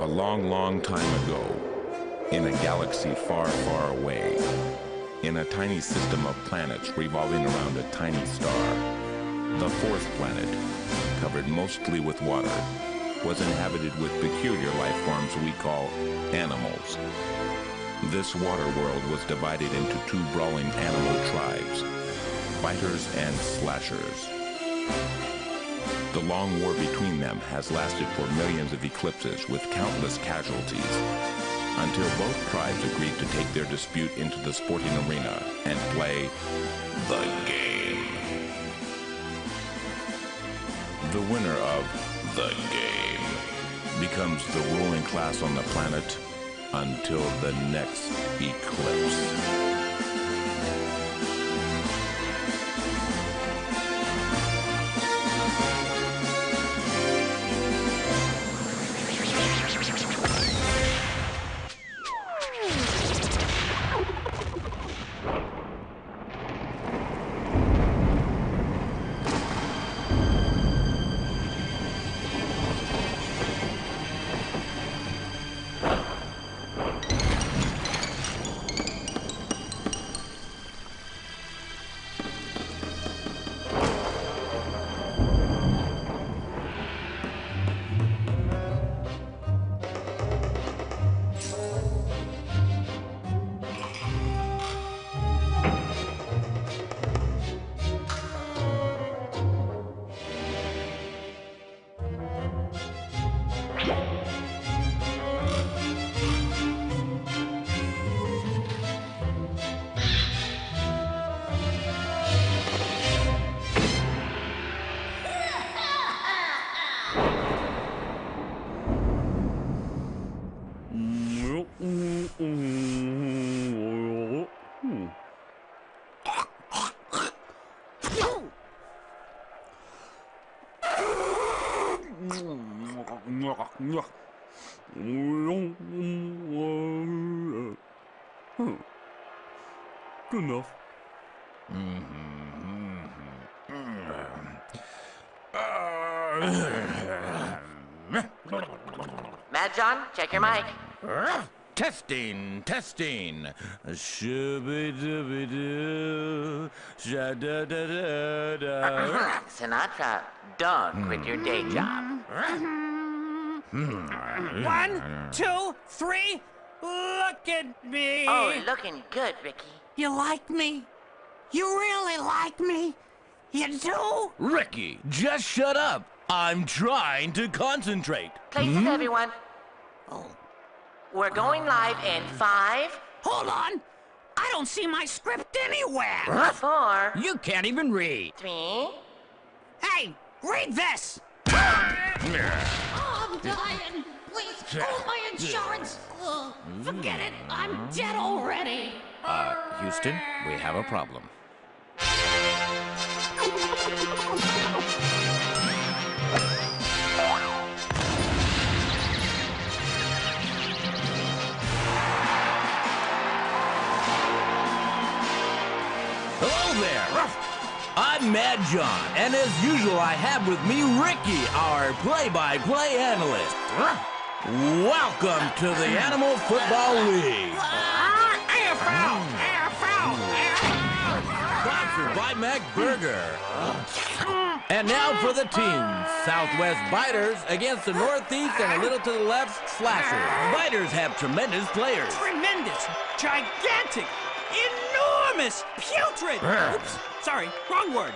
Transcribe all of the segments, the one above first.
long, long time ago, in a galaxy far, far away, in a tiny system of planets revolving around a tiny star, the fourth planet, covered mostly with water, was inhabited with peculiar life forms we call animals. This water world was divided into two brawling animal tribes, biters and slashers. The long war between them has lasted for millions of eclipses with countless casualties, until both tribes agreed to take their dispute into the sporting arena and play the game. The winner of the game becomes the ruling class on the planet until the next eclipse. Good enough. Mad John, check your mic. Testing. Shooby-dooby-doo, sha-da-da-da-da. Sinatra, don't quit your day job. 1, 2, 3. Look at me. Oh, looking good, Ricky. You like me? You really like me? You do? Ricky, just shut up. I'm trying to concentrate. Places, everyone. Oh. We're going live in 5. Hold on. I don't see my script anywhere. 4. You can't even read. 3. Hey, read this. I'm dying. Please, call my insurance. Forget it. I'm dead already. Houston, we have a problem. Hello there. I'm Mad John, and as usual, I have with me Ricky, our play-by-play analyst. Welcome to the Animal Football League. AFL! Sponsored by McBurger. And now for the teams. Southwest Biters against the Northeast and a little to the left, Slashers. Biters have tremendous players. Tremendous, gigantic, enormous, putrid. Oops, sorry, wrong word.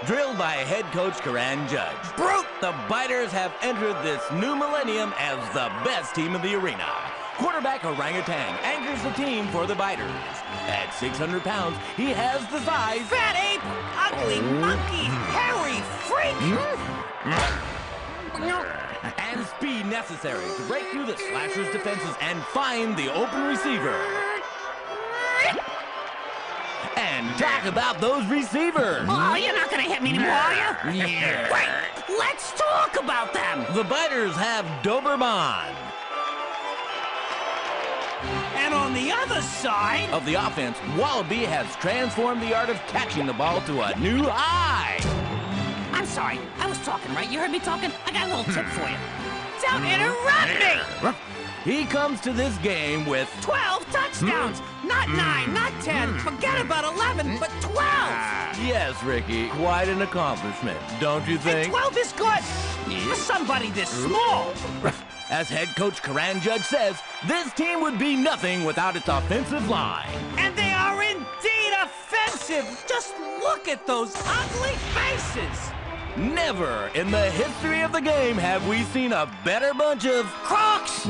Drilled by head coach Karan Judge. Brute. The Biters have entered this new millennium as the best team in the arena. Quarterback Orangutan anchors the team for the Biters. At 600 pounds, he has the size. Fat ape, ugly monkey, hairy freak. And speed necessary to break through the Slashers' defenses and find the open receiver. And talk about those receivers. Oh, you're not gonna hit me anymore, are you? Yeah. Great, let's talk about them. The Biters have Doberman. And on the other side Of the offense, Wallaby has transformed the art of catching the ball to a new high. I'm sorry, I was talking, right? You heard me talking? I got a little tip for you. Don't interrupt me! He comes to this game with 12 touchdowns! Not 9, not 10, forget about 11, but 12! Yes, Ricky, quite an accomplishment, don't you And think? 12 is good! For somebody this small! As head coach Karan Judge says, this team would be nothing without its offensive line. And they are indeed offensive! Just look at those ugly faces! Never in the history of the game have we seen a better bunch of Crocs!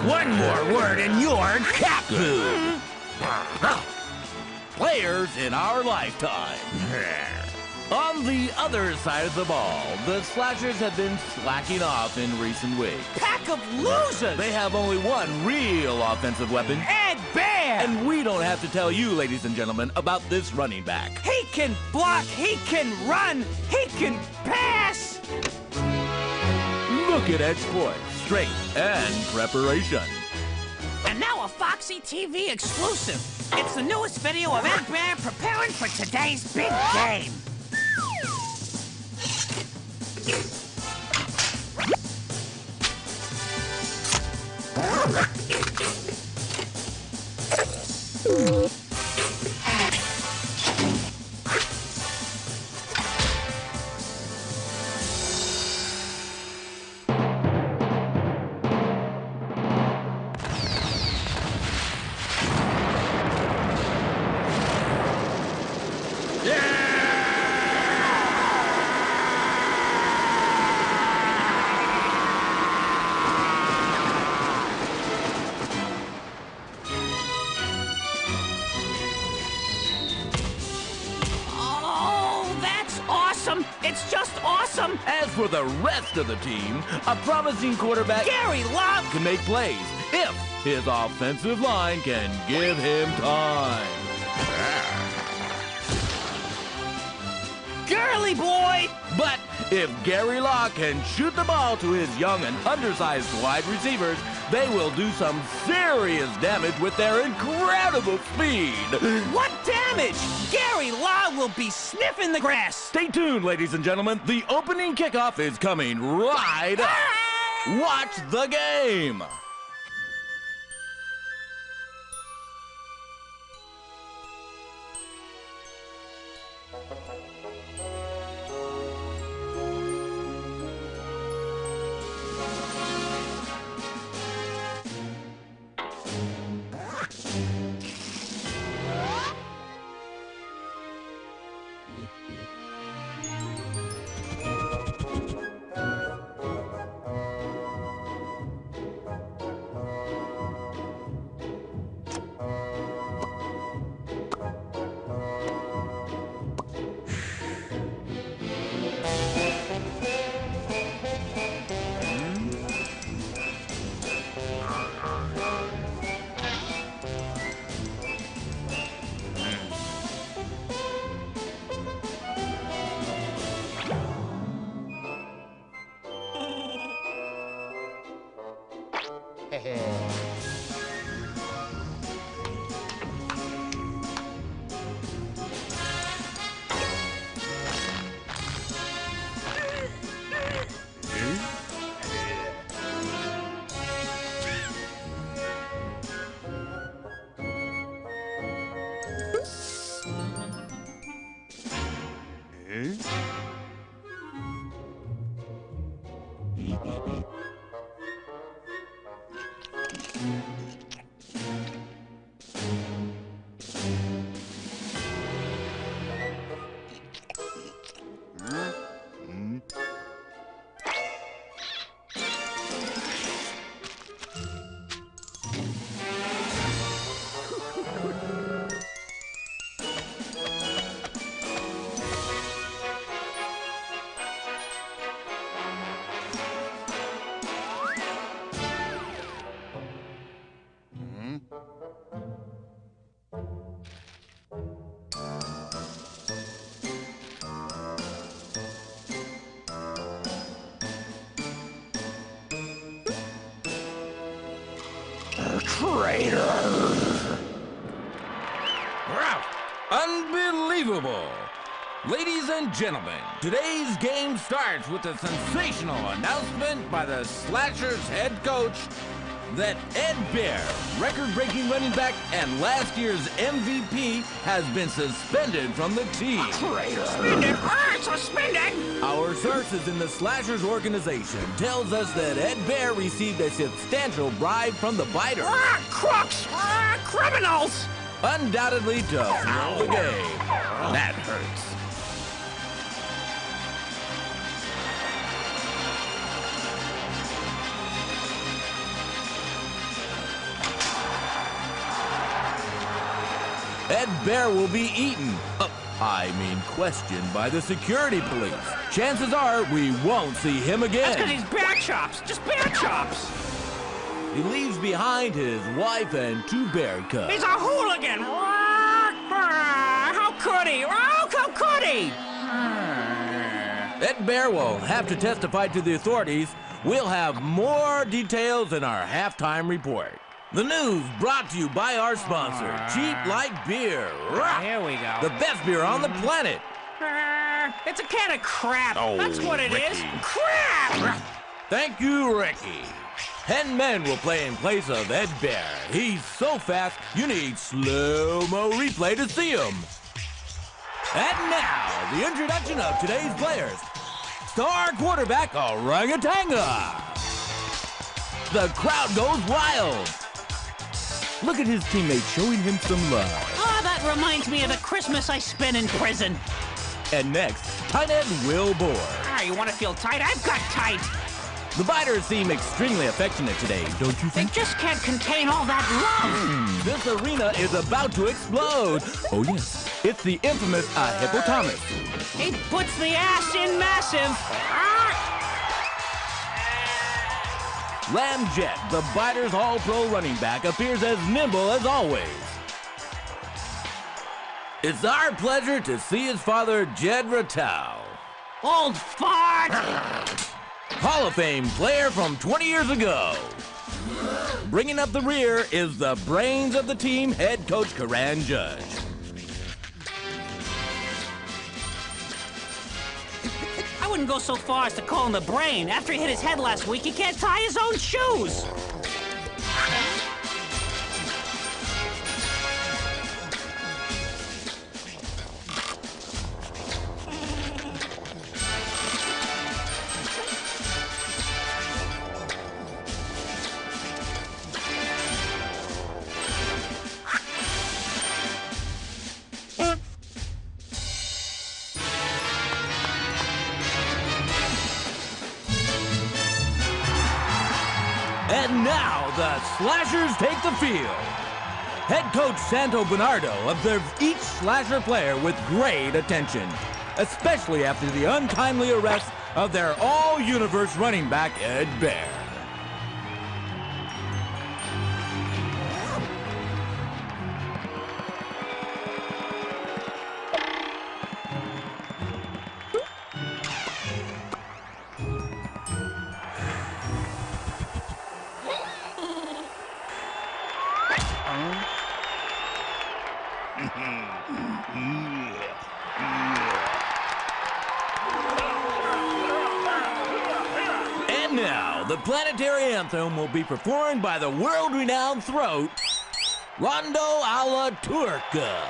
one more word and you're cat food. Players in our lifetime. On the other side of the ball, the Slashers have been slacking off in recent weeks. Pack of losers! They have only one real offensive weapon. Ed Bear! And we don't have to tell you, ladies and gentlemen, about this running back. He can block, he can run, he can pass! Look at exploits, strength, and preparation. And now a Foxy TV exclusive. It's the newest video of Ed Bear preparing for today's big game. It's just awesome! As for the rest of the team, a promising quarterback Gary Love can make plays if his offensive line can give him time. Girly boy! But if Gary Locke can shoot the ball to his young and undersized wide receivers, they will do some serious damage with their incredible speed. What damage? Gary Law will be sniffing the grass. Stay tuned, ladies and gentlemen. The opening kickoff is coming right up. Watch the game. Unbelievable! Ladies and gentlemen, today's game starts with a sensational announcement by the Slashers head coach that Ed Bear, record-breaking running back and last year's MVP, has been suspended from the team. Suspended? Suspended! Our sources in the Slashers organization tells us that Ed Bear received a substantial bribe from the Biters. Crooks! Criminals! Undoubtedly to throw the game. That hurts. Ed Bear will be eaten. Questioned by the security police. Chances are we won't see him again. That's because he's bear chops. Just bear chops. He leaves behind his wife and 2 bear cubs. He's a hooligan. How could he? How could he? Ed Bear will have to testify to the authorities. We'll have more details in our halftime report. The news brought to you by our sponsor, Cheap Light Beer. Here we go. The best beer on the planet. It's a can of crap. Oh, That's what it is. Ricky. Crap! Thank you, Ricky. 10 men will play in place of Ed Bear. He's so fast, you need slow-mo replay to see him. And now, the introduction of today's players. Star quarterback, Orangutanga. The crowd goes wild. Look at his teammates showing him some love. Oh, that reminds me of the Christmas I spent in prison. And next, tight end Will Bohr. You want to feel tight? I've got tight. The Biters seem extremely affectionate today, don't you They think? just can't contain all that love. This arena is about to explode. Oh yes, it's the infamous hippopotamus. He puts the ass in massive. Lamb Jet, the Biters all-pro running back, appears as nimble as always. It's our pleasure to see his father, Jed Rattal. Old fart! Hall of Fame player from 20 years ago. Bringing up the rear is the brains of the team, head coach Karan Judge. I wouldn't go so far as to call him the brain. After he hit his head last week, he can't tie his own shoes. And now the Slashers take the field. Head coach Santo Bernardo observes each Slasher player with great attention, especially after the untimely arrest of their all-universe running back, Ed Bear. And now, the planetary anthem will be performed by the world-renowned throat, Rondo a la Turca.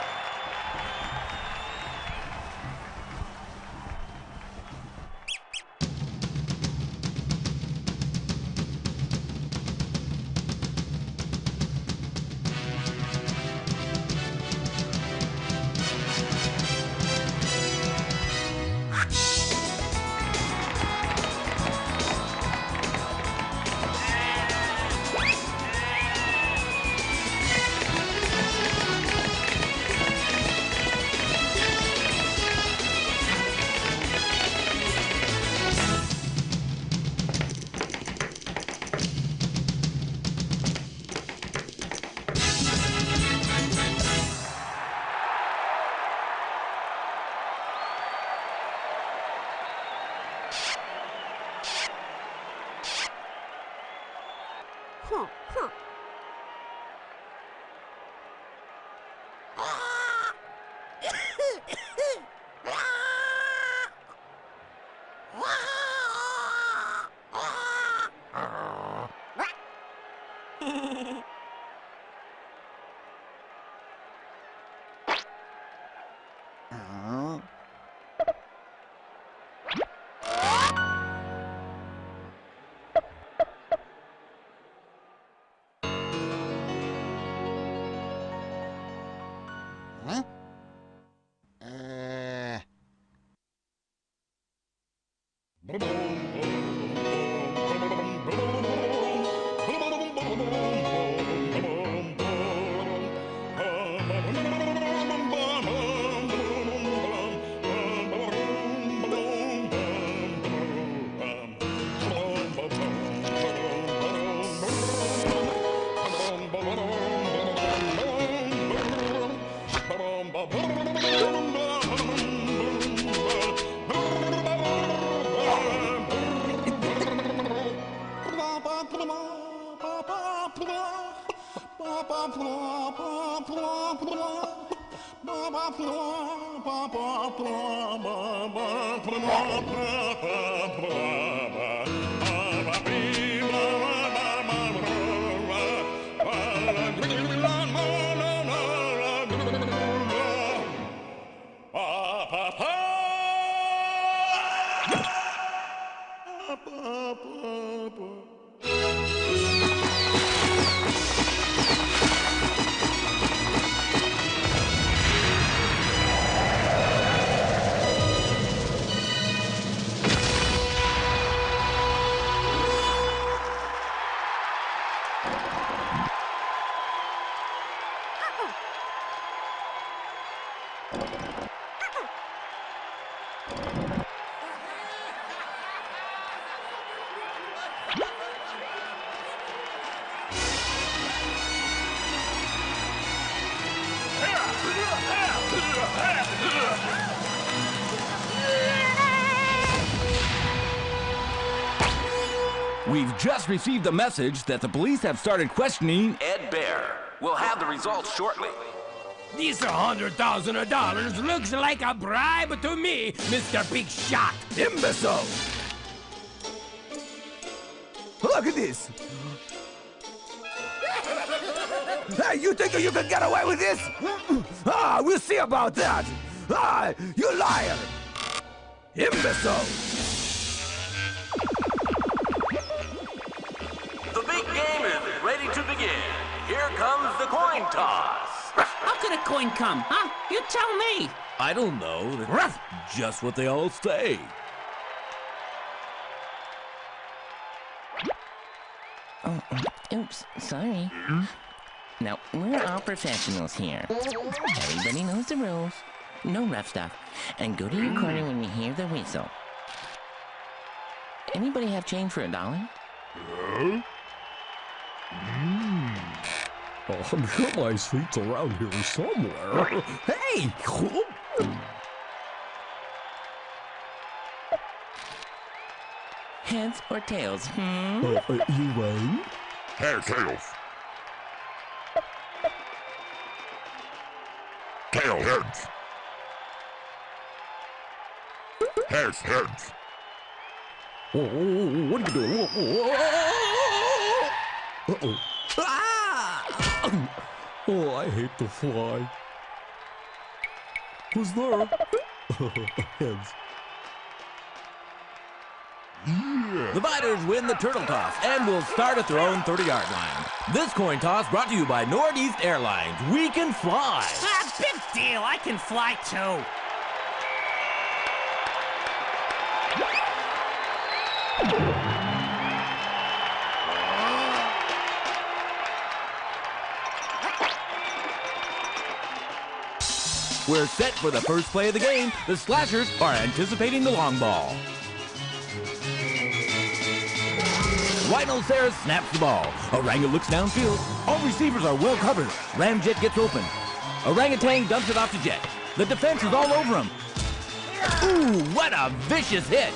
We've just received a message that the police have started questioning Ed Bear. We'll have the results shortly. These $100,000 looks like a bribe to me, Mr. Big Shot. imbecile. Look at this. Hey, you think you can get away with this? Ah, we'll see about that. Ah, you liar. Imbecile. The big game is ready to begin. Here comes the coin toss. How could a coin come, huh? You tell me. I don't know. That's just what they all say. Oh, oops, sorry. Now, we're all professionals here. Everybody knows the rules. No rough stuff. And go to your corner when you hear the whistle. Anybody have change for $1? I'm sure my seat's around here somewhere. Hey! Heads or tails, You rang? Heads. Tail heads. Heads. Oh, what are you doing? Uh-oh. Oh, I hate to fly. Who's there? Heads. The fighters win the turtle toss and will start at their own 30-yard line. This coin toss brought to you by Northeast Airlines. We can fly. Ah, big deal. I can fly too. We're set for the first play of the game. The Slashers are anticipating the long ball. Rhinoceros snaps the ball. Oranga looks downfield. All receivers are well covered. Ramjet gets open. Orangutan dumps it off to Jet. The defense is all over him. Ooh, what a vicious hit.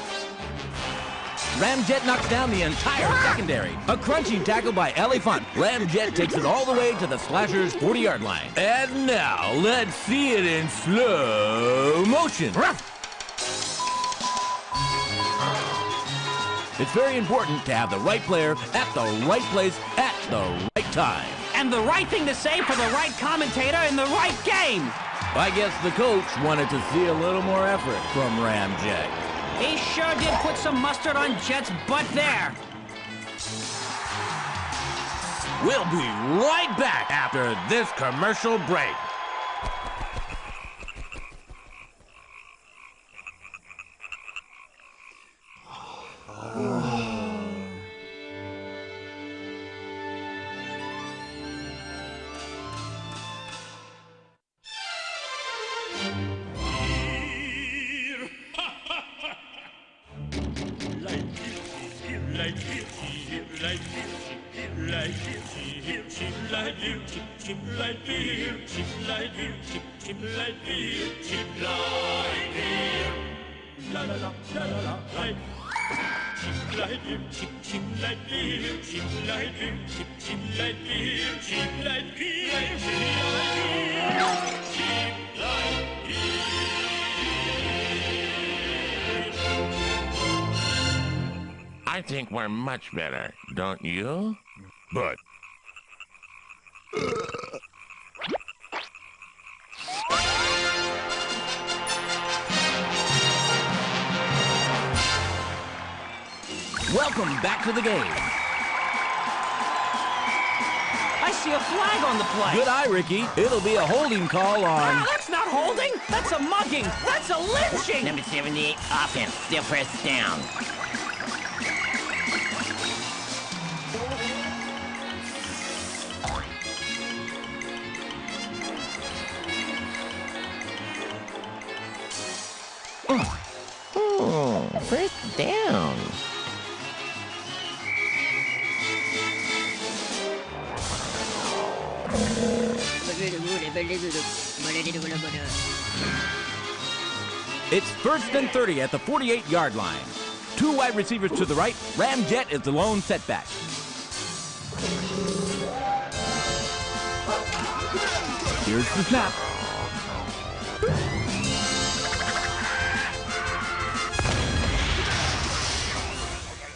Ramjet knocks down the entire secondary. A crunching tackle by Elephant. Ramjet takes it all the way to the Slashers' 40-yard line. And now, let's see it in slow motion. It's very important to have the right player at the right place at the right time. And the right thing to say for the right commentator in the right game. I guess the coach wanted to see a little more effort from Ramjet. He sure did put some mustard on Jet's butt there. We'll be right back after this commercial break. I think we're much better, don't you? But Welcome back to the game. I see a flag on the play. Good eye, Ricky. It'll be a holding call on... Ah, that's not holding. That's a mugging. That's a lynching. Number 78, offense, still first down. Oh, first down. It's first and 30 at the 48-yard line. Two wide receivers to the right. Ramjet is the lone setback. Here's the snap.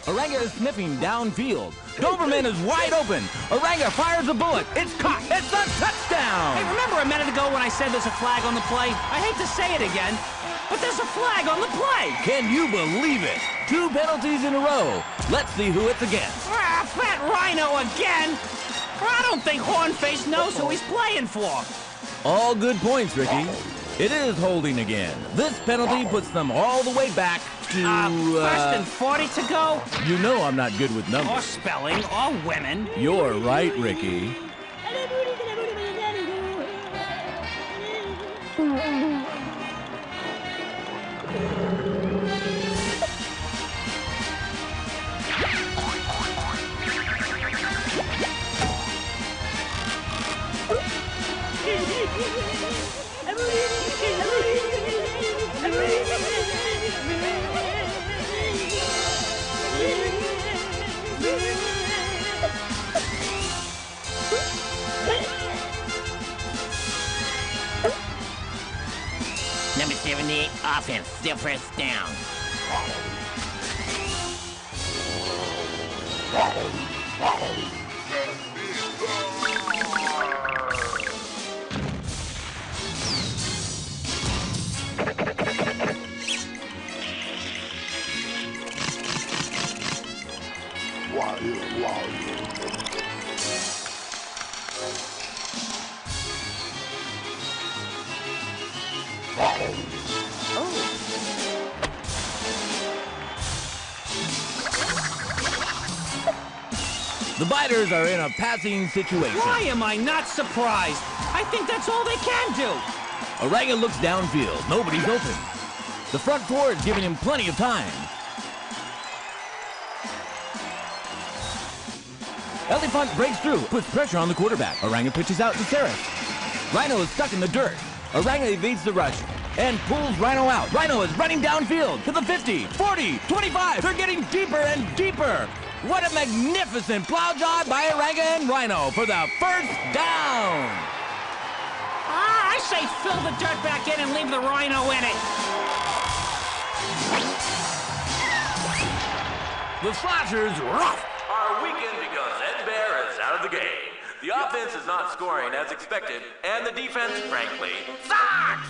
Oranga is sniffing downfield. Doberman is wide open. Oranga fires a bullet. It's caught. It's a touchdown. Hey, remember a minute ago when I said there's a flag on the play? I hate to say it again, but there's a flag on the play. Can you believe it? 2 penalties in a row. Let's see who it's against. Ah, Fat Rhino again. I don't think Hornface knows who he's playing for. All good points, Ricky. It is holding again. This penalty puts them all the way back to... First and 40 to go? You know I'm not good with Or numbers. spelling, or women. You're right, Ricky. Number 78, offense, still first down. The Biters are in a passing situation. Why am I not surprised? I think that's all they can do. Oranga looks downfield. Nobody's open. The front four is giving him plenty of time. Elephant breaks through, puts pressure on the quarterback. Oranga pitches out to Saris. Rhino is stuck in the dirt. Oranga evades the rush and pulls Rhino out. Rhino is running downfield to the 50, 40, 25. They're getting deeper and deeper. What a magnificent plow job by Oranga and Rhino for the first down. I say fill the dirt back in and leave the Rhino in it. The Slashers rough. Our weekend because Ed Bear is out of the game. The offense is not scoring as expected, and the defense, frankly, sucks!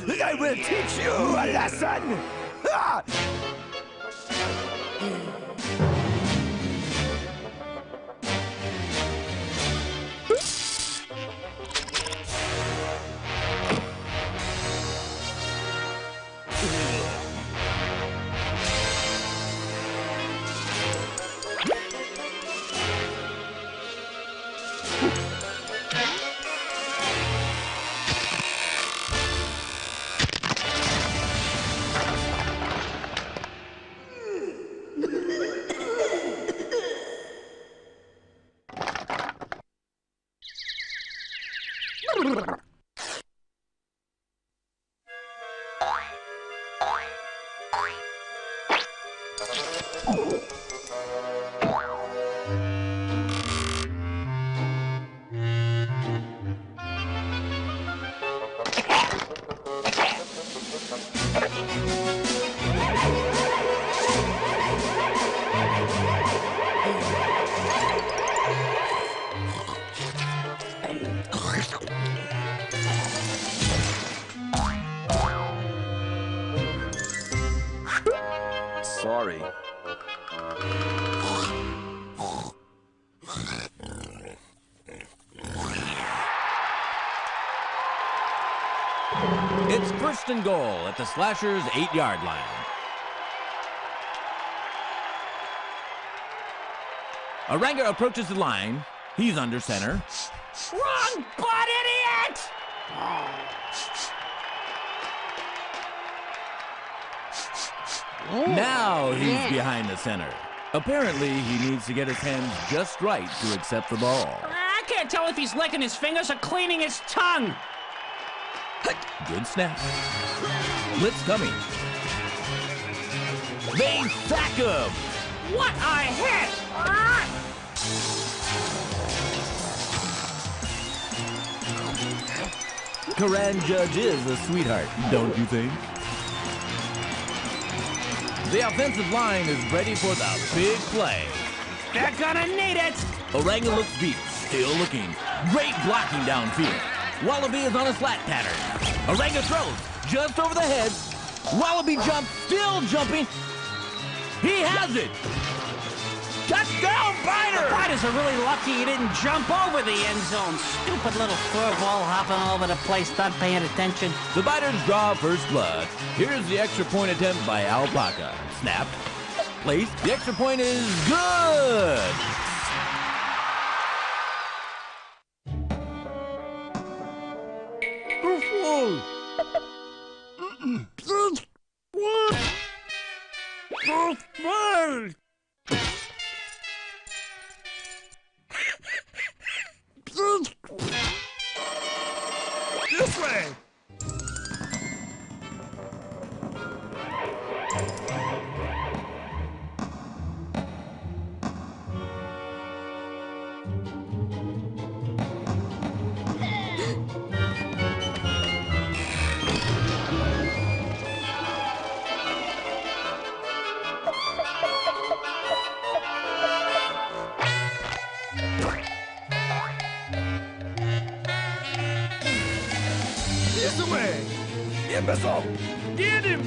I will teach you a lesson! Ah! Sorry. It's first and goal at the Slashers' 8-yard line. Oranga approaches the line. He's under center. Wrong butt, idiot! Now he's behind the center. Apparently, he needs to get his hands just right to accept the ball. I can't tell if he's licking his fingers or cleaning his tongue. Good snap. Blitz coming. They sack him! What a hit! Karan Judge is a sweetheart, don't you think? The offensive line is ready for the big play. They're gonna need it! Oranga looks beat, still looking. Great blocking downfield. Wallaby is on a slat pattern. Oranga throws, just over the head. Wallaby jumps, still jumping. He has it! Touchdown, Biter! The Biters are really lucky he didn't jump over the end zone. Stupid little furball hopping all over the place, not paying attention. The Biters draw first blood. Here's the extra point attempt by Alpaca. Snapped. Placed. The extra point is good! This way! This way! Imbecile! Get him!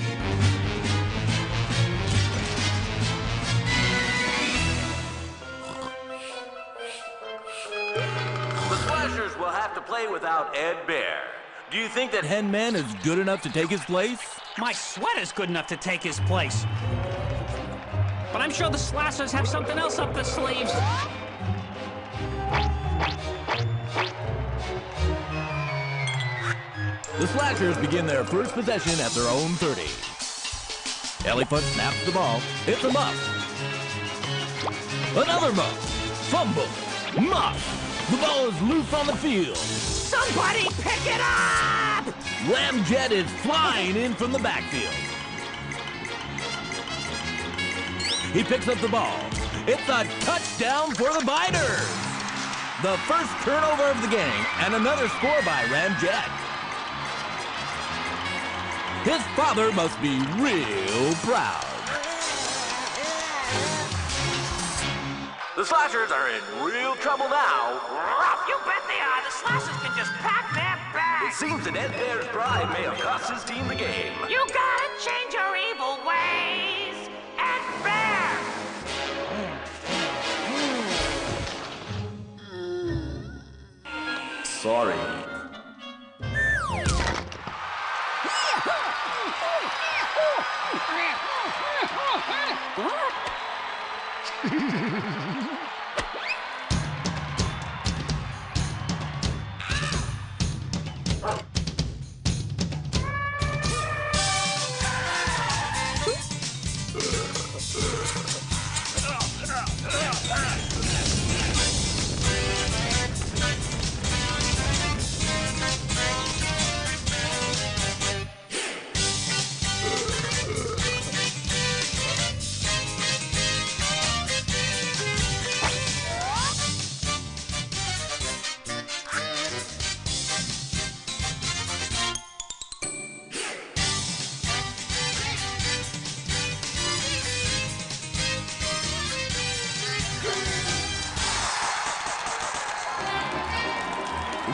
The Slashers will have to play without Ed Bear. Do you think that Henman is good enough to take his place? My sweater's good enough to take his place. But I'm sure the Slashers have something else up their sleeves. The Slashers begin their first possession at their own 30. Ellifont snaps the ball. It's a muff. Another muff. Fumble. Muff. The ball is loose on the field. Somebody pick it up! Ramjet is flying in from the backfield. He picks up the ball. It's a touchdown for the Biters. The first turnover of the game and another score by Ramjet. His father must be real proud. the Slashers are in real trouble now? You bet they are. The Slashers can just pack their It seems that Ed Bear's pride may have cost his team the game. You gotta change your evil ways, Ed Bear! Sorry.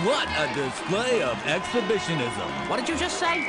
What a display of exhibitionism. What did you just say?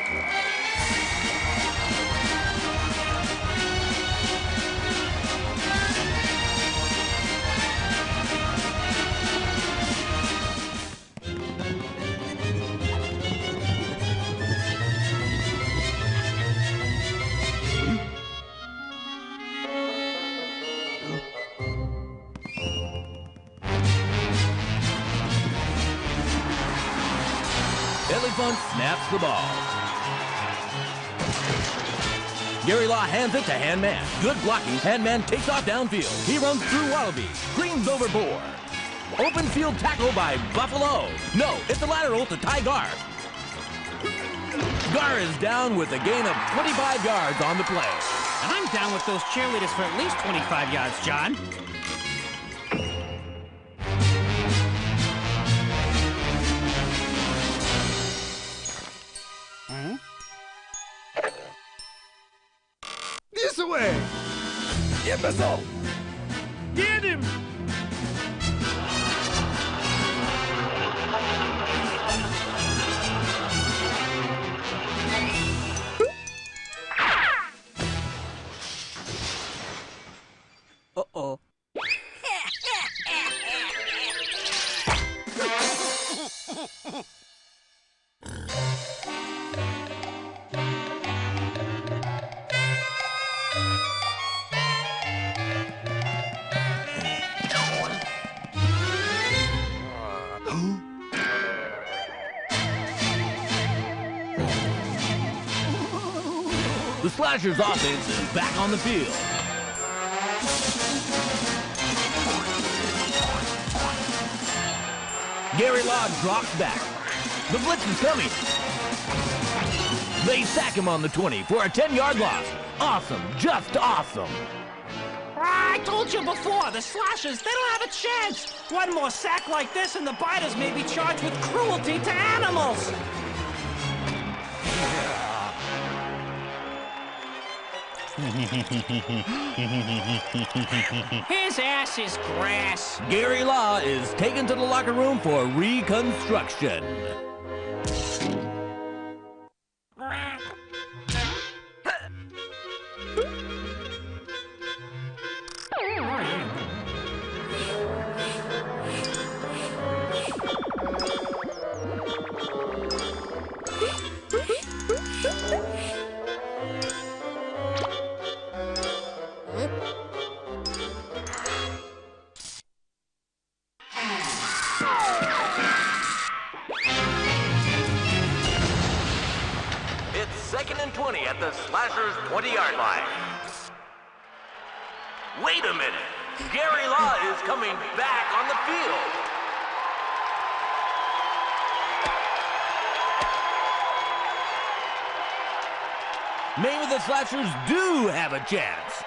Elephant snaps the ball. Gary Law hands it to Handman. Good blocking. Handman takes off downfield. He runs through Wallaby. Screams over Boar. Open field tackle by Buffalo. No, it's a lateral to Ty Gar. Gar is down with a gain of 25 yards on the play. And I'm down with those cheerleaders for at least 25 yards, John. This way! Imbecile! Get him! Uh-oh. The Slashers offense is back on the field. Gary Law drops back. The blitz is coming. They sack him on the 20 for a 10-yard loss. Awesome, just awesome. I told you before, the Slashers, they don't have a chance. One more sack like this and the Biters may be charged with cruelty to animals. His ass is grass. Gary Law is taken to the locker room for reconstruction. It's 2nd and 20 at the Slashers' 20-yard line. Wait a minute. Gary Law is coming back on the field. Maybe the Slashers do have a chance.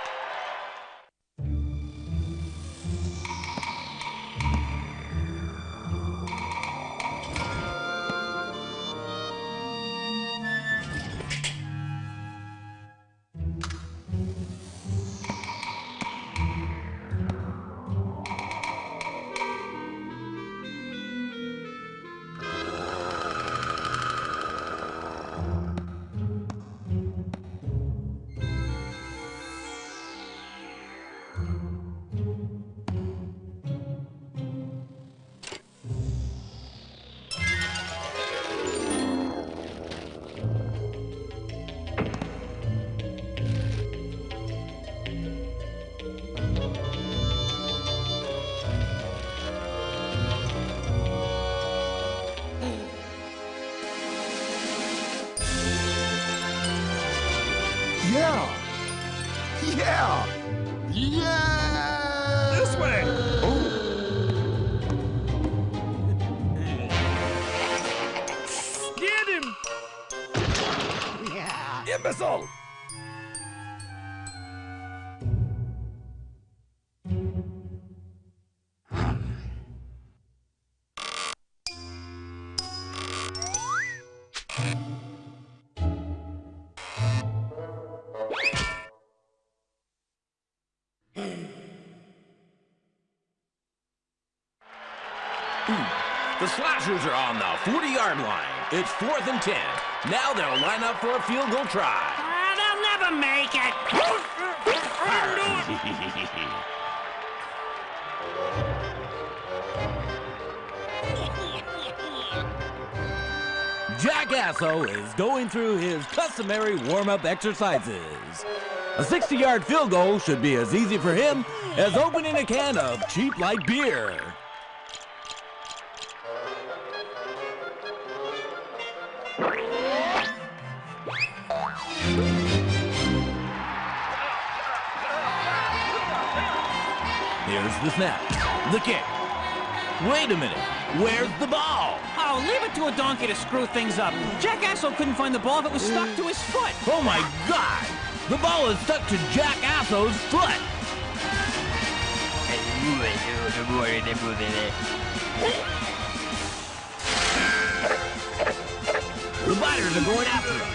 Yeah! Yeah! Yeah! This way! Get him! Yeah. Imbecile! The Slashers are on the 40-yard line. It's 4th and 10. Now they'll line up for a field goal try. They'll never make it. Jack Asso is going through his customary warm-up exercises. A 60-yard field goal should be as easy for him as opening a can of cheap light beer. Here's the snap. The kick. Wait a minute. Where's the ball? Oh, leave it to a donkey to screw things up. Jack Asso couldn't find the ball if it was stuck to his foot. Oh my God! The ball is stuck to Jack Asso's foot. The Biters are going after him.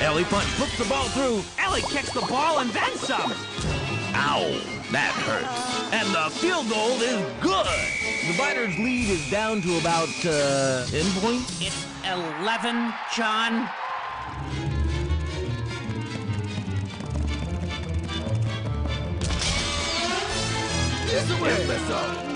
Ellie Punt puts the ball through. Ellie kicks the ball and then some. Ow, that hurts. And the field goal is good. The Biters' lead is down to about 10 points. It's 11, John. This way! Imbecile!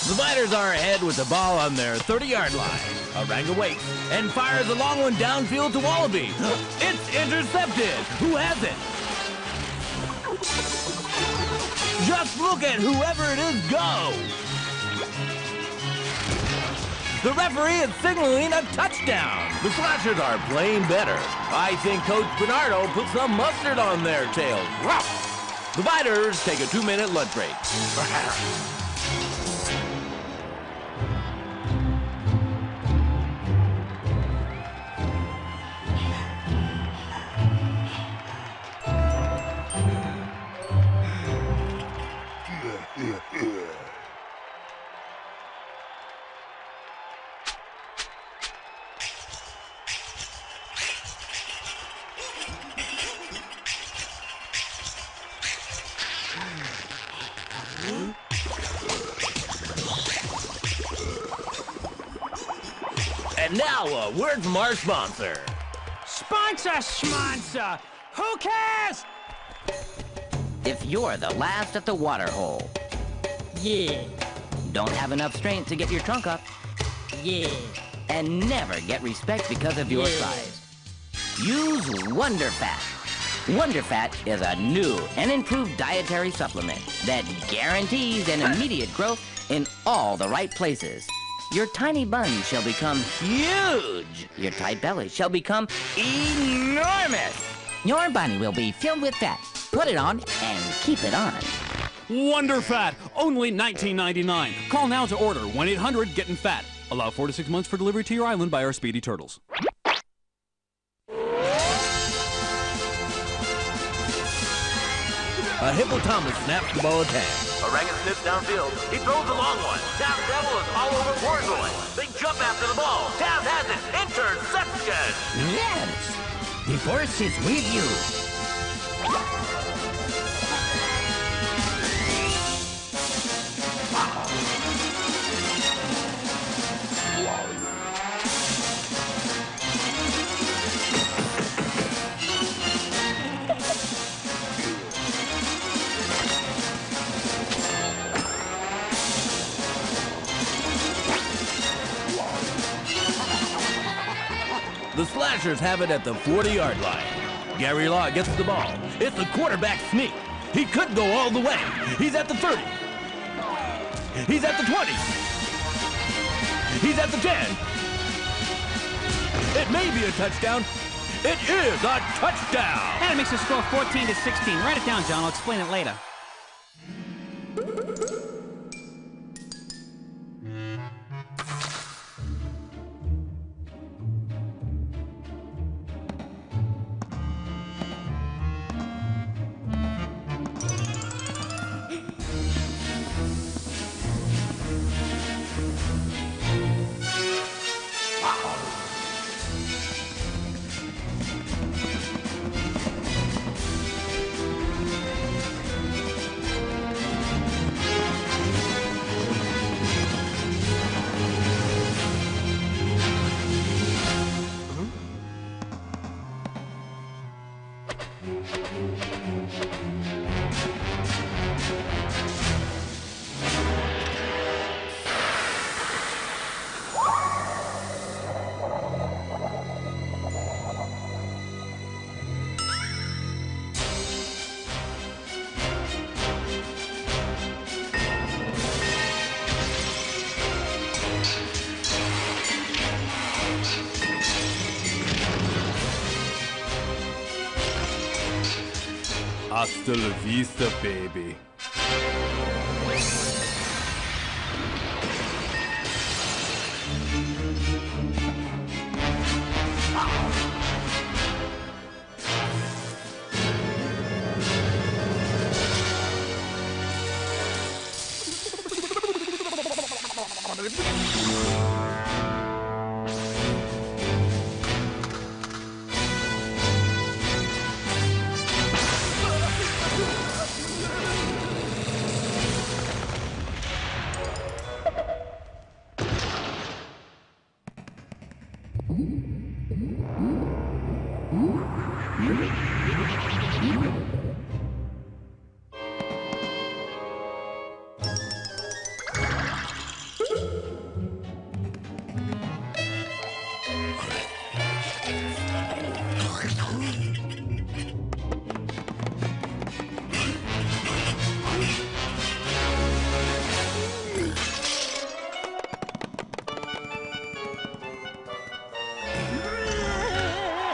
The Biters are ahead with the ball on their 30-yard line. Aranga waits and fires a long one downfield to Wallaby. It's intercepted. Who has it? Just look at whoever it is go. The referee is signaling a touchdown. The Slashers are playing better. I think Coach Bernardo put some mustard on their tails. The Biters take a 2-minute lunch break. And now a word from our sponsor. Sponsor, schmonser. Who cares? If you're the last at the water hole, Yeah, don't have enough strength to get your trunk up, yeah. and never get respect because of your size, use Wonder Fat. Wonder Fat is a new and improved dietary supplement that guarantees an immediate growth in all the right places. Your tiny buns shall become huge. Your tight belly shall become enormous. Your body will be filled with fat. Put it on and keep it on. Wonder Fat, only $19.99. Call now to order 1-800-GETTIN' FAT. Allow 4 to 6 months for delivery to your island by our speedy turtles. A hippopotamus snaps the ball attack. Orangutan snips downfield. He throws a long one. Town Devil is all over Borzoi. They jump after the ball. Town has it. Interception. Yes! The force is with you. The Slashers have it at the 40-yard line. Gary Law gets the ball. It's a quarterback sneak. He could go all the way. He's at the 30. He's at the 20. He's at the 10. It may be a touchdown. It is a touchdown. And it makes the score 14-16. Write it down, John. I'll explain it later. Hasta la vista, baby.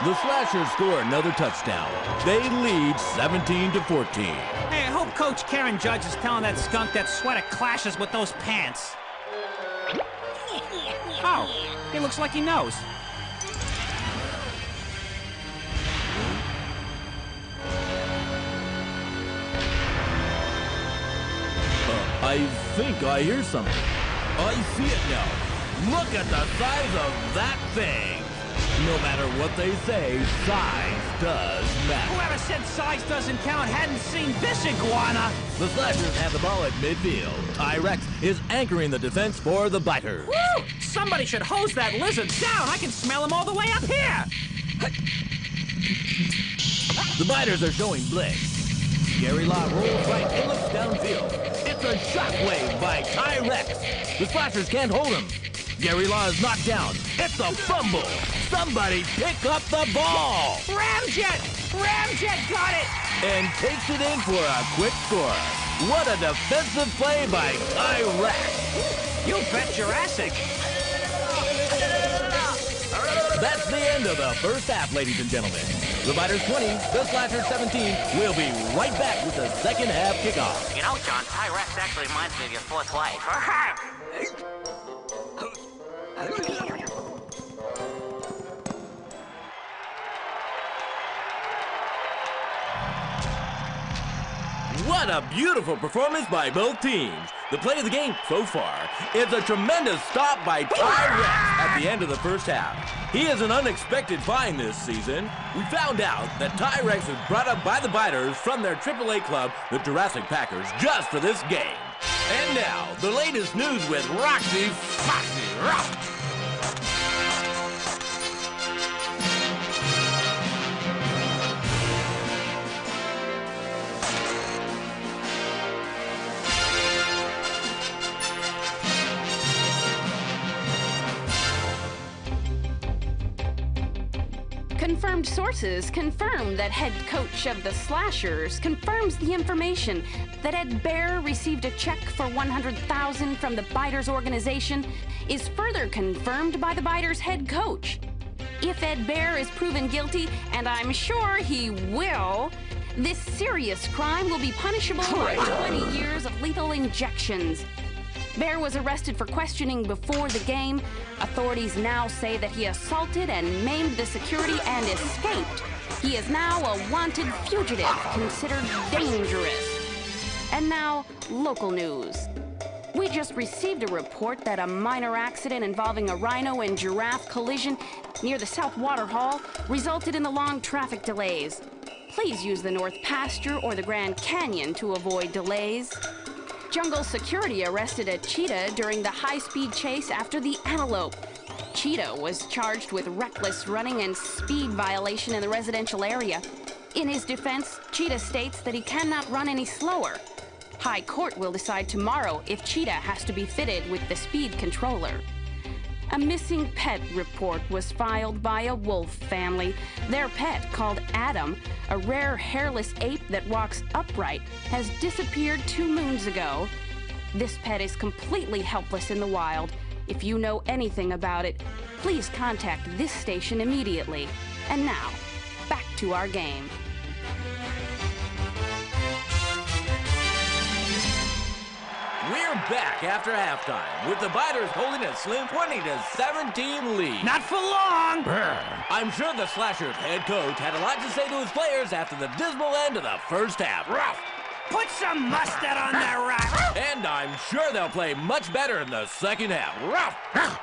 The Slashers score another touchdown. They lead 17-14. Hey, I hope Coach Karen Judge is telling that skunk that sweater clashes with those pants. Oh, he looks like he knows. I think I hear something. I see it now. Look at the size of that thing. No matter what they say, size does matter. Whoever said size doesn't count hadn't seen this iguana. The Slashers have the ball at midfield. Ty-Rex is anchoring the defense for the Biters. Woo! Somebody should hose that lizard down. I can smell him all the way up here. The Biters are showing blitz. Gary Law rolls right and looks downfield. It's a shockwave by Ty-Rex. The Slashers can't hold him. Gary Law is knocked down. It's a fumble. Somebody pick up the ball. Ramjet! Ramjet got it! And takes it in for a quick score. What a defensive play by Ty-Rex. You bet Jurassic. That's the end of the first half, ladies and gentlemen. The Biters 20, the Slashers 17. We'll be right back with the second half kickoff. You know, John, Ty-Rex actually reminds me of your fourth wife. What a beautiful performance by both teams. The play of the game so far is a tremendous stop by Ty Rex at the end of the first half. He is an unexpected find this season. We found out that Ty Rex was brought up by the Biters from their AAA club, the Jurassic Packers, just for this game. And now, the latest news with Roxy Foxy Rock. Confirmed sources confirm that head coach of the Slashers confirms the information that Ed Bear received a check for $100,000 from the Biters organization is further confirmed by the Biters head coach. If Ed Bear is proven guilty, and I'm sure he will, this serious crime will be punishable by 20 years of lethal injections. Bear was arrested for questioning before the game. Authorities now say that he assaulted and maimed the security and escaped. He is now a wanted fugitive, considered dangerous. And now, local news. We just received a report that a minor accident involving a rhino and giraffe collision near the South Water Hall resulted in the long traffic delays. Please use the North Pasture or the Grand Canyon to avoid delays. Jungle security arrested a cheetah during the high-speed chase after the antelope. Cheetah was charged with reckless running and speed violation in the residential area. In his defense, Cheetah states that he cannot run any slower. High Court will decide tomorrow if Cheetah has to be fitted with the speed controller. A missing pet report was filed by a wolf family. Their pet, called Adam, a rare hairless ape that walks upright, has disappeared 2 moons ago. This pet is completely helpless in the wild. If you know anything about it, please contact this station immediately. And now, back to our game. We're back after halftime with the Biters holding a slim 20-17 lead. Not for long! I'm sure the Slashers head coach had a lot to say to his players after the dismal end of the first half. Put some mustard on that rock! And I'm sure they'll play much better in the second half.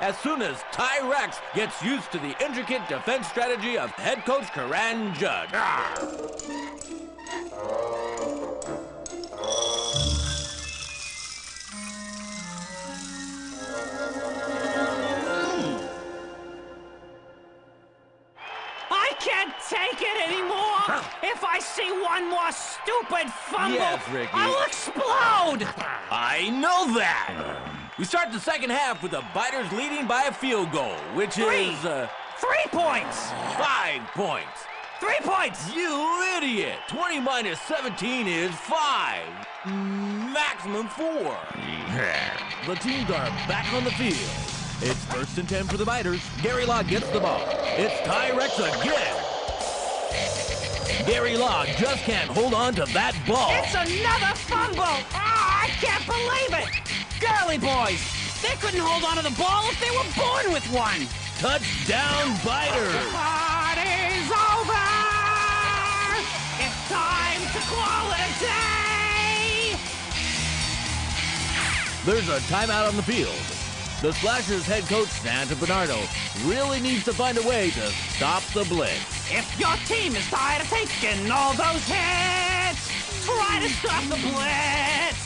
As soon as Ty Rex gets used to the intricate defense strategy of head coach Karan Judge. I can't take it anymore! If I see one more stupid fumble, Yes, Ricky. I'll explode! I know that! We start the second half with the Biters leading by a field goal, which Three. is, 3 points! 5 points. 3 points! You idiot! 20 minus 17 is 5. Maximum 4. The teams are back on the field. It's 1st and 10 for the Biters. Gary Law gets the ball. It's Ty Rex again. Gary Law just can't hold on to that ball. It's another fumble! I can't believe it! Girly boys! They couldn't hold on to the ball if they were born with one! Touchdown, Biters! Party's over! It's time to call it a day! There's a timeout on the field. The Slashers head coach, Santa Bernardo, really needs to find a way to stop the blitz. If your team is tired of taking all those hits, try to stop the blitz!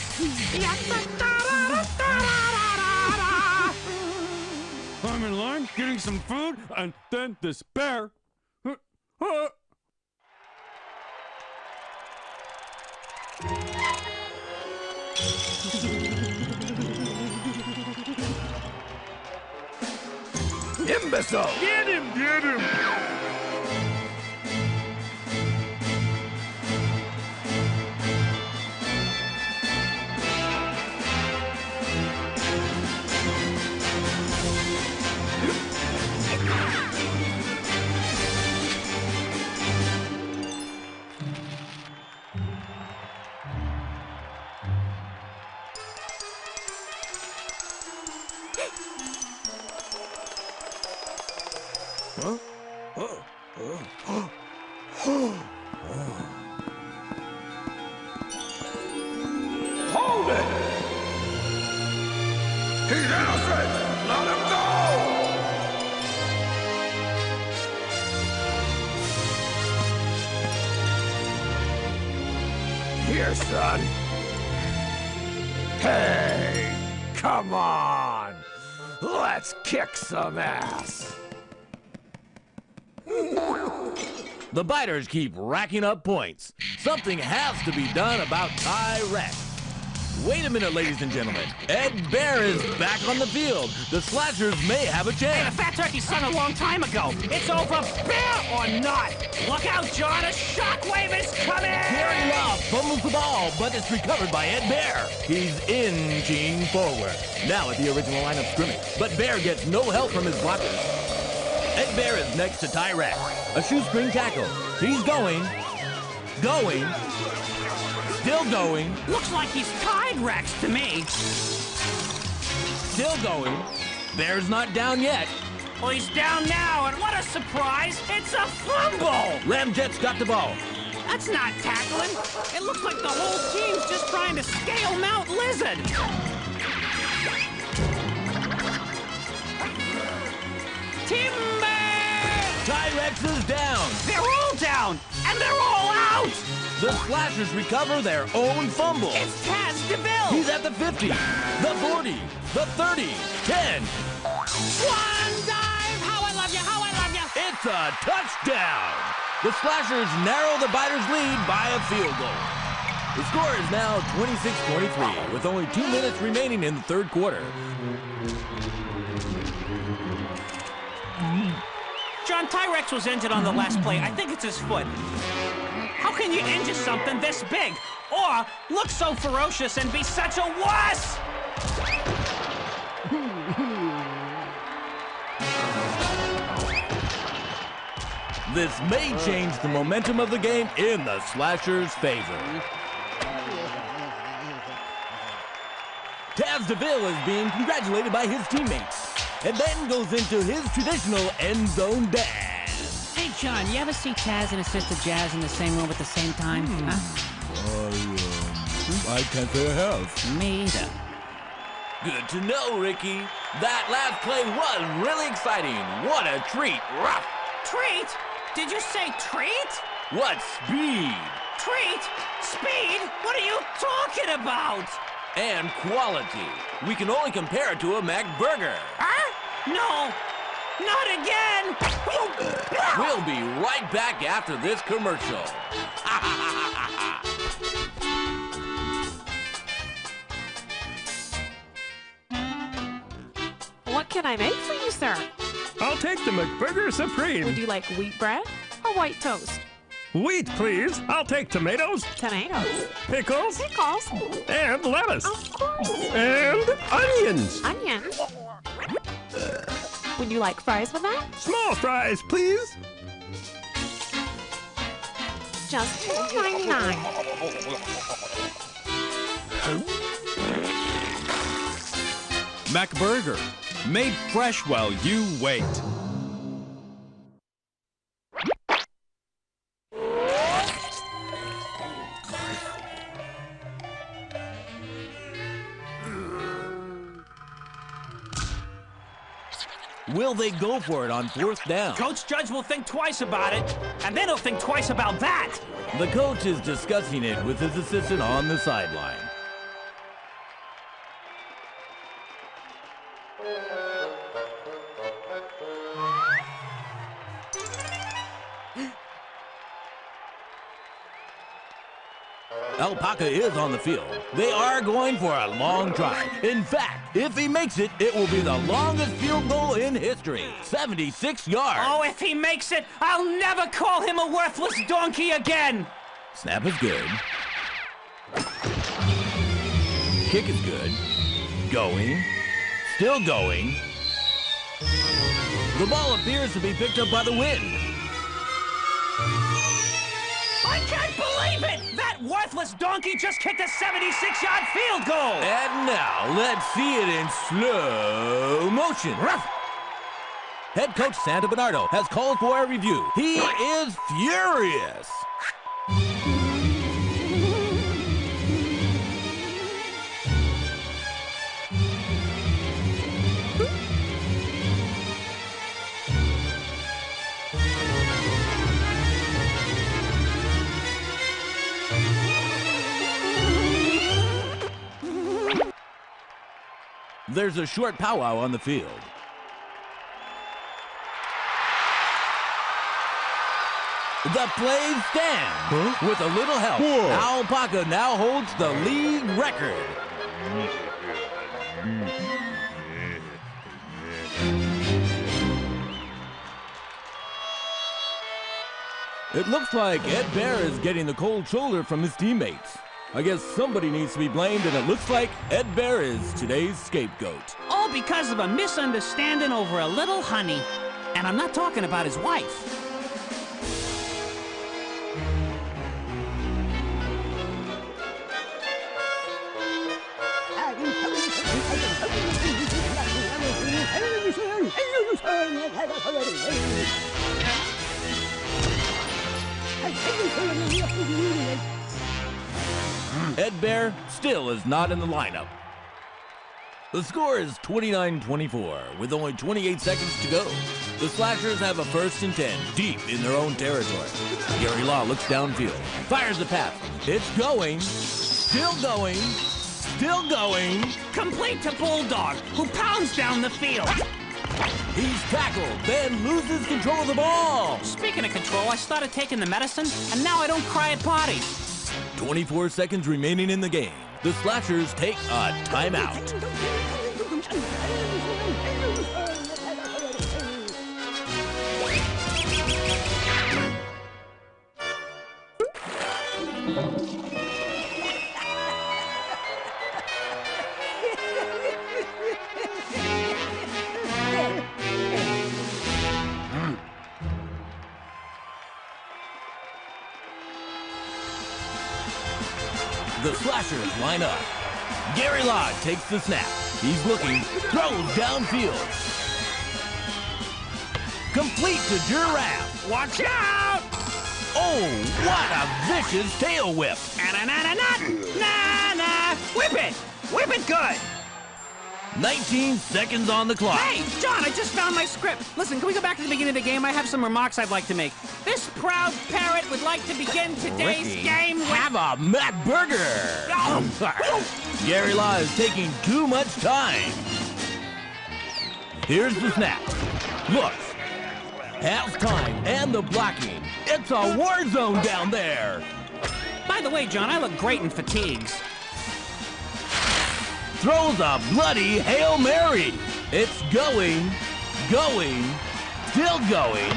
I'm in line getting some food, and then this bear. Imbecile! Get him! Get him! He's innocent! Let him go! Here, son. Hey! Come on! Let's kick some ass! The Biters keep racking up points. Something has to be done about Ty-Rex. Wait a minute, ladies and gentlemen. Ed Bear is back on the field. The Slashers may have a Hey, chance. the Fat Turkey sung a long time ago. It's over, Bear or not. Look out, John. A shockwave is coming. Gary Love fumbles the ball, but it's recovered by Ed Bear. He's inching forward. Now at the original line of scrimmage. But Bear gets no help from his blockers. Ed Bear is next to Ty-Rex. A shoestring tackle. He's going. Still going. Looks like he's tied, Rex, to me. Still going. Bear's not down yet. Well, he's down now, and what a surprise! It's a fumble! Ramjet's got the ball. That's not tackling. It looks like the whole team's just trying to scale Mount Lizard. Timber! Ty-Rex is down. They're all down, and they're all out! The Slashers recover their own fumble. It's Taz DeVille! He's at the 50, the 40, the 30, 10. One dive! How I love you, how I love you! It's a touchdown. The Slashers narrow the Biters' lead by a field goal. The score is now 26-23, with only 2 minutes remaining in the third quarter. John, Ty-Rex was injured on the last play. I think it's his foot. How can you injure something this big? Or look so ferocious and be such a wuss? This may change the momentum of the game in the Slashers' favor. Taz DeVille is being congratulated by his teammates, and then goes into his traditional end zone dash. Hey, John, you ever see Taz and his sister Jazz in the same room at the same time? I can't say I have. Me either. Good to know, Ricky. That last play was really exciting. What a treat. Ruff. Treat? Did you say treat? What speed. Treat? Speed? What are you talking about? And quality. We can only compare it to a Mac Burger. Huh? No. Not again. We'll be right back after this commercial. What can I make for you, sir? I'll take the McBurger Supreme. Would you like wheat bread or white toast? Wheat, please. I'll take tomatoes. Tomatoes. Pickles. Pickles. And lettuce. Of course. And onions. Onions. Would you like fries with that? Small fries, please. Just $2.99. McBurger, made fresh while you wait. Will they go for it on fourth down? Coach Judge will think twice about it, and then he'll think twice about that. The coach is discussing it with his assistant on the sideline. Alpaca is on the field. They are going for a long try. In fact, if he makes it, it will be the longest field goal in history. 76 yards. Oh, if he makes it, I'll never call him a worthless donkey again. Snap is good. Kick is good. Going. Still going. The ball appears to be picked up by the wind. I can't believe it! That worthless donkey just kicked a 76-yard field goal! And now, let's see it in slow motion. Ruff! Head coach Santa Bernardo has called for a review. He is furious. There's a short powwow on the field. The play stands. With a little help, Alpaca now holds the league record. It looks like Ed Bear is getting the cold shoulder from his teammates. I guess somebody needs to be blamed, and it looks like Ed Bear is today's scapegoat. All because of a misunderstanding over a little honey. And I'm not talking about his wife. Ed Bear still is not in the lineup. The score is 29-24, with only 28 seconds to go. The Slashers have a 1st and 10, deep in their own territory. Gary Law looks downfield, fires the pass. It's going, still going, still going. Complete to Bulldog, who pounds down the field. He's tackled, then loses control of the ball. Speaking of control, I started taking the medicine, and now I don't cry at parties. 24 seconds remaining in the game. The Slashers take a timeout. The Slashers line up. Gary Law takes the snap. He's looking, throws downfield. Complete to Giraffe. Watch out! Oh, what a vicious tail whip. Na-na-na-na! Whip it! Whip it good! 19 seconds on the clock. Hey, John, I just found my script. Listen, can we go back to the beginning of the game? I have some remarks I'd like to make. This proud parrot would like to begin today's game with... Have a Matt Burger! Gary Law is taking too much time. Here's the snap. Look. Half time and the blocking. It's a war zone down there. By the way, John, I look great in fatigues. Throws a bloody Hail Mary. It's going, still going.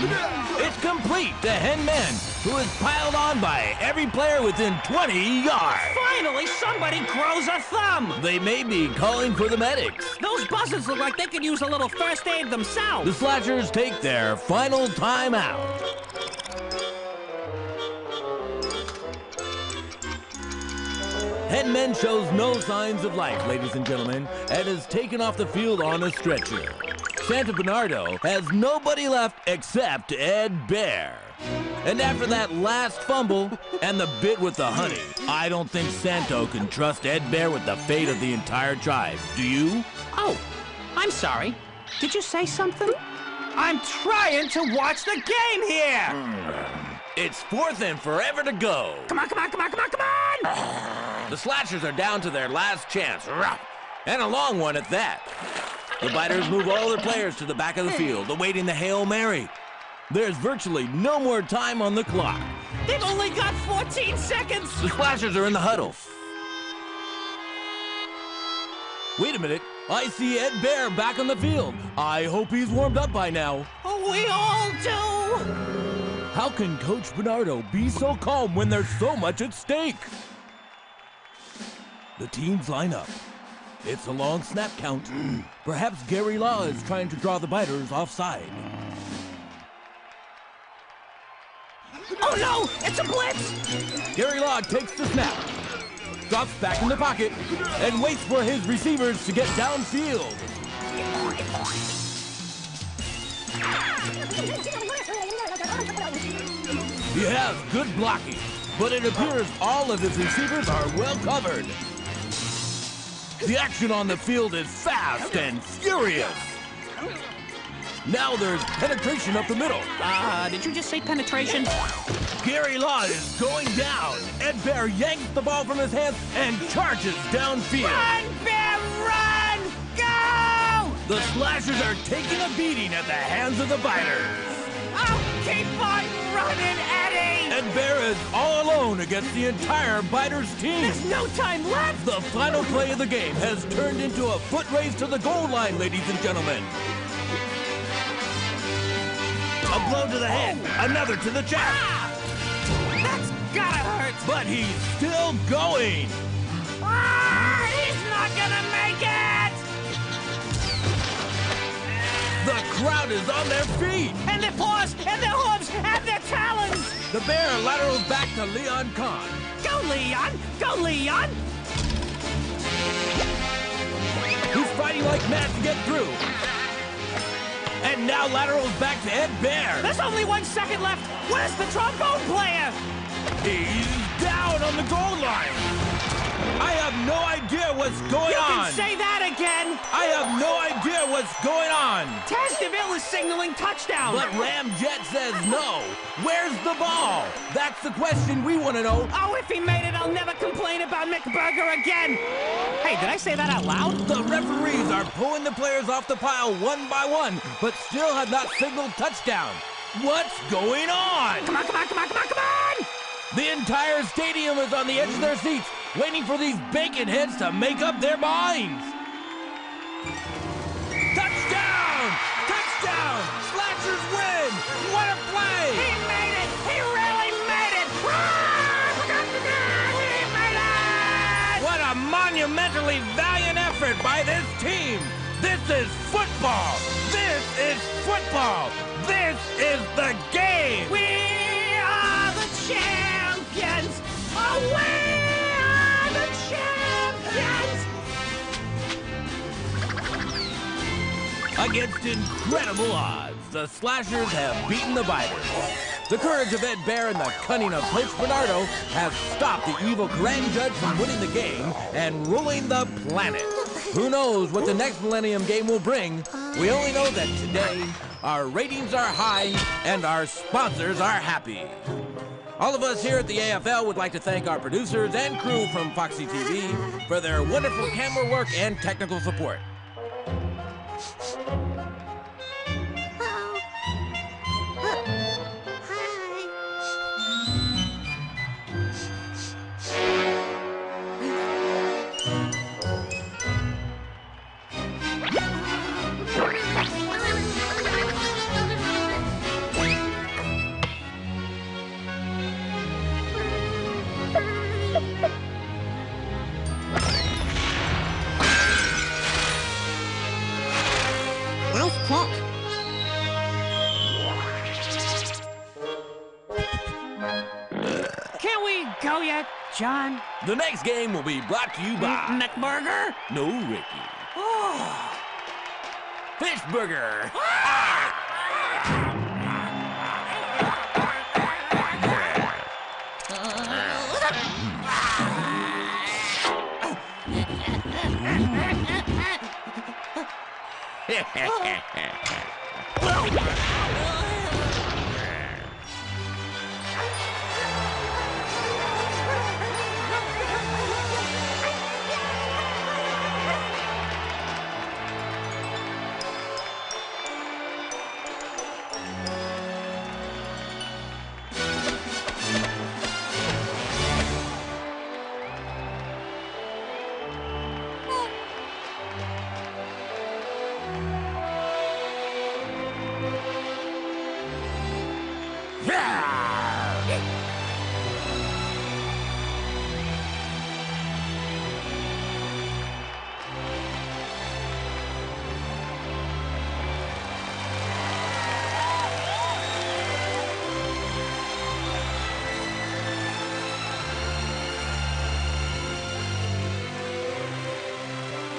It's complete to Henman, who is piled on by every player within 20 yards. Finally, somebody grows a thumb. They may be calling for the medics. Those buzzards look like they could use a little first aid themselves. The Slashers take their final timeout. Henman shows no signs of life, ladies and gentlemen, and is taken off the field on a stretcher. Santa Bernardo has nobody left except Ed Bear. And after that last fumble and the bit with the honey, I don't think Santo can trust Ed Bear with the fate of the entire tribe. Do you? Oh, I'm sorry. Did you say something? I'm trying to watch the game here! It's 4th and forever to go. Come on, come on, come on, come on, come on! The Slashers are down to their last chance. And a long one at that. The Biters move all their players to the back of the field, awaiting the Hail Mary. There's virtually no more time on the clock. They've only got 14 seconds! The Slashers are in the huddle. Wait a minute. I see Ed Bear back on the field. I hope he's warmed up by now. Oh, we all do! How can Coach Bernardo be so calm when there's so much at stake? The teams line up. It's a long snap count. Perhaps Gary Law is trying to draw the Biters offside. Oh no! It's a blitz! Gary Law takes the snap, drops back in the pocket, and waits for his receivers to get downfield. He has good blocking, but it appears all of his receivers are well covered. The action on the field is fast and furious. Now there's penetration up the middle. Did you just say penetration? Gary Law is going down. Ed Bear yanks the ball from his hands and charges downfield. Run, Bear, run! Go! The slashers are taking a beating at the hands of the biters. Oh, keep on running, Eddie! Ed Bear is all alone against the entire biters team. There's no time left! The final play of the game has turned into a foot race to the goal line, ladies and gentlemen. A blow to the head, another to the chest. Ah! That's gotta hurt! But he's still going. Ah! He's not gonna make it! The crowd is on their feet. And their paws, and their hooves, and their talons! The Bear laterals back to Leon Kahn. Go, Leon! Go, Leon! He's fighting like mad to get through. And now laterals back to Ed Bear. There's only 1 second left. Where's the trombone player? He's down on the goal line. I have no idea what's going on. You can say that again. I have no idea what's going on. Taz DeVille is signaling touchdown. But Ramjet says no. Where's the ball? That's the question we want to know. Oh, if he made it, I'll never complain about McBurger again. Hey, did I say that out loud? The referees are pulling the players off the pile one by one, but still have not signaled touchdown. What's going on? Come on, come on, come on, come on, come on! The entire stadium is on the edge of their seats, waiting for these bacon heads to make up their minds. Touchdown! Touchdown! Slashers win! What a play! He made it! He really made it! He made it! What a monumentally valiant effort by this team! This is football! This is football! This is the game! We are the champions! Oh, we are the champions! Against incredible odds, the Slashers have beaten the Biters. The courage of Ed Bear and the cunning of Coach Bernardo have stopped the evil Grand Judge from winning the game and ruling the planet. Who knows what the next Millennium game will bring? We only know that today, our ratings are high and our sponsors are happy. All of us here at the AFL would like to thank our producers and crew from Foxy TV for their wonderful camera work and technical support. Can we go yet, John? The next game will be brought to you by McBurger? No, Ricky. Oh. Fish Burger.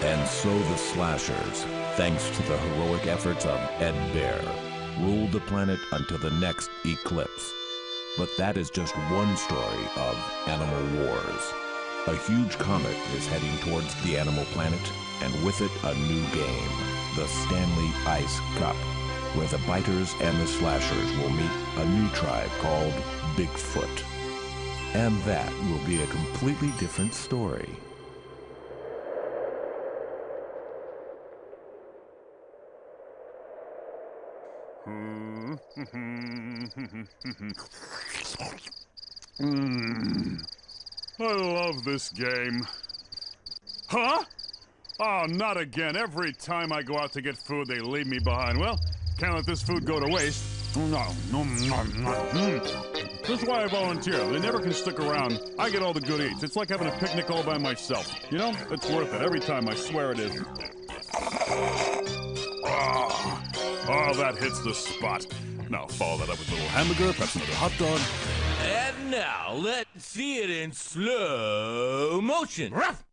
And so the Slashers, thanks to the heroic efforts of Ed Bear, ruled the planet until the next eclipse. But that is just one story of Animal Wars. A huge comet is heading towards the animal planet, and with it a new game, the Stanley Ice Cup, where the Biters and the Slashers will meet a new tribe called Bigfoot. And that will be a completely different story. I love this game. Huh? Oh, not again. Every time I go out to get food, they leave me behind. Well, can't let this food go to waste. No. That's why I volunteer. They never can stick around. I get all the good eats. It's like having a picnic all by myself. You know? It's worth it every time. I swear it is. Oh, that hits the spot. Now follow that up with a little hamburger, perhaps another hot dog. And now, let's see it in slow motion. Ruff!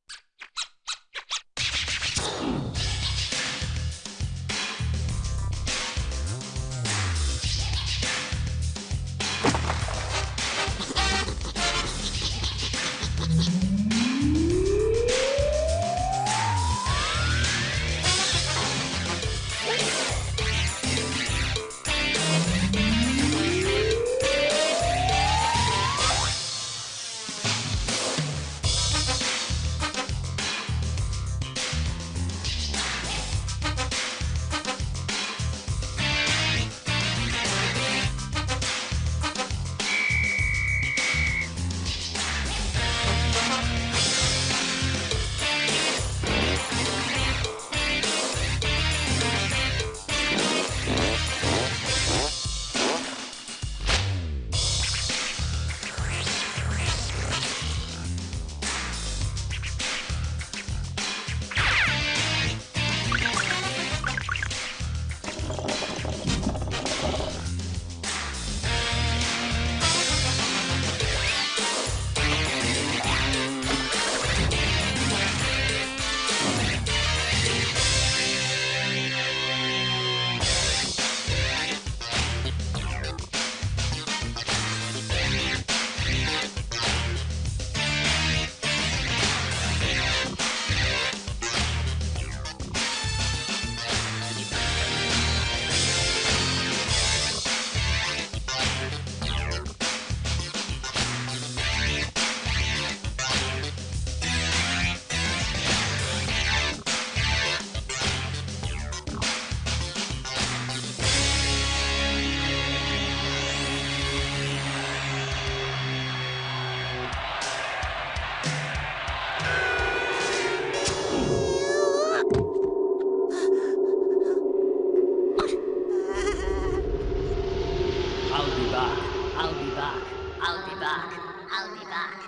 I'll be back. I'll be back. I'll be back. I'll be back.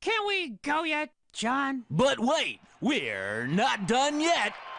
Can't we go yet, John? But wait, we're not done yet.